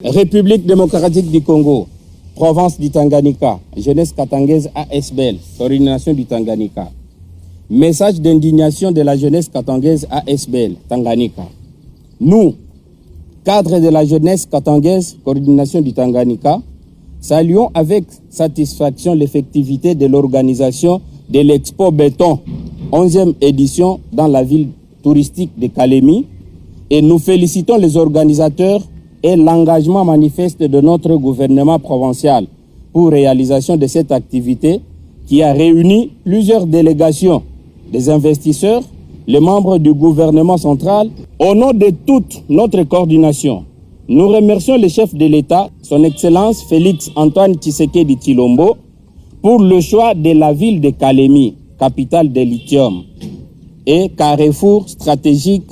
République démocratique du Congo, province du Tanganyika, jeunesse katangaise ASBL, coordination du Tanganyika. Message d'indignation de la jeunesse katangaise ASBL, Tanganyika. Nous, cadres de la jeunesse katangaise, coordination du Tanganyika, saluons avec satisfaction l'effectivité de l'organisation de l'Expo Béton, 11e édition dans la ville touristique de Kalemi, et nous félicitons les organisateurs et l'engagement manifeste de notre gouvernement provincial pour réalisation de cette activité qui a réuni plusieurs délégations des investisseurs, les membres du gouvernement central. Au nom de toute notre coordination, nous remercions le chef de l'État, son Excellence Félix Antoine Tshisekedi Tshilombo, pour le choix de la ville de Kalemi, capitale de lithium, et carrefour stratégique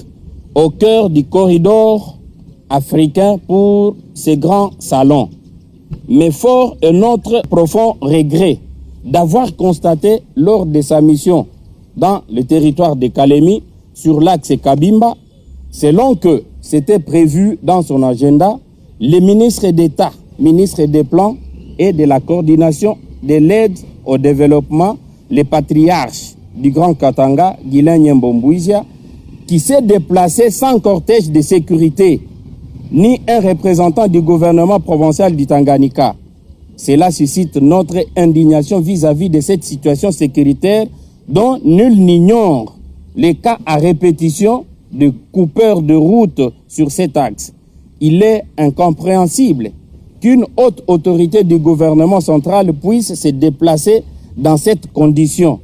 au cœur du corridor africain pour ces grands salons. Mais fort est notre profond regret d'avoir constaté lors de sa mission dans le territoire de Kalemi sur l'axe Kabimba, selon que c'était prévu dans son agenda, les ministres d'État, ministres des Plans et de la coordination de l'aide au développement, les patriarches du Grand Katanga, Guilain Nyembombouizia, qui s'est déplacé sans cortège de sécurité, ni un représentant du gouvernement provincial du Tanganyika. Cela suscite notre indignation vis-à-vis de cette situation sécuritaire dont nul n'ignore les cas à répétition de coupeurs de route sur cet axe. Il est incompréhensible qu'une haute autorité du gouvernement central puisse se déplacer dans cette condition.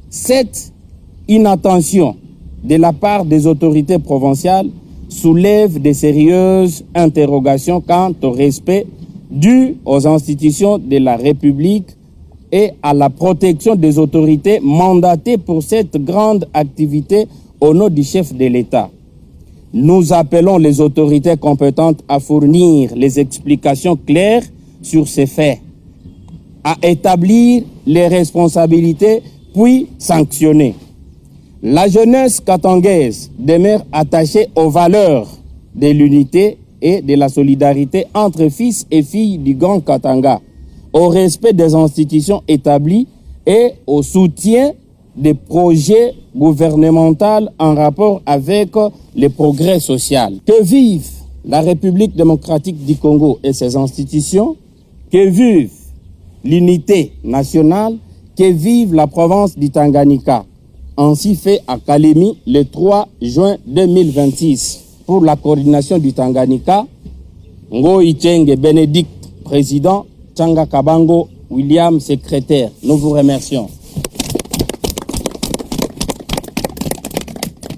Cette inattention de la part des autorités provinciales soulève de sérieuses interrogations quant au respect dû aux institutions de la République et à la protection des autorités mandatées pour cette grande activité au nom du chef de l'État. Nous appelons les autorités compétentes à fournir les explications claires sur ces faits, à établir les responsabilités puis sanctionner. La jeunesse katangaise demeure attachée aux valeurs de l'unité et de la solidarité entre fils et filles du Grand Katanga, au respect des institutions établies et au soutien des projets gouvernementaux en rapport avec le progrès social. Que vive la République démocratique du Congo et ses institutions, que vive l'unité nationale, que vive la province du Tanganyika. Ainsi fait à Kalemi le 3 juin 2026. Pour la coordination du Tanganyika, Ngo Ichenge Bénédicte, président, Tchanga Kabango, William, secrétaire. Nous vous remercions.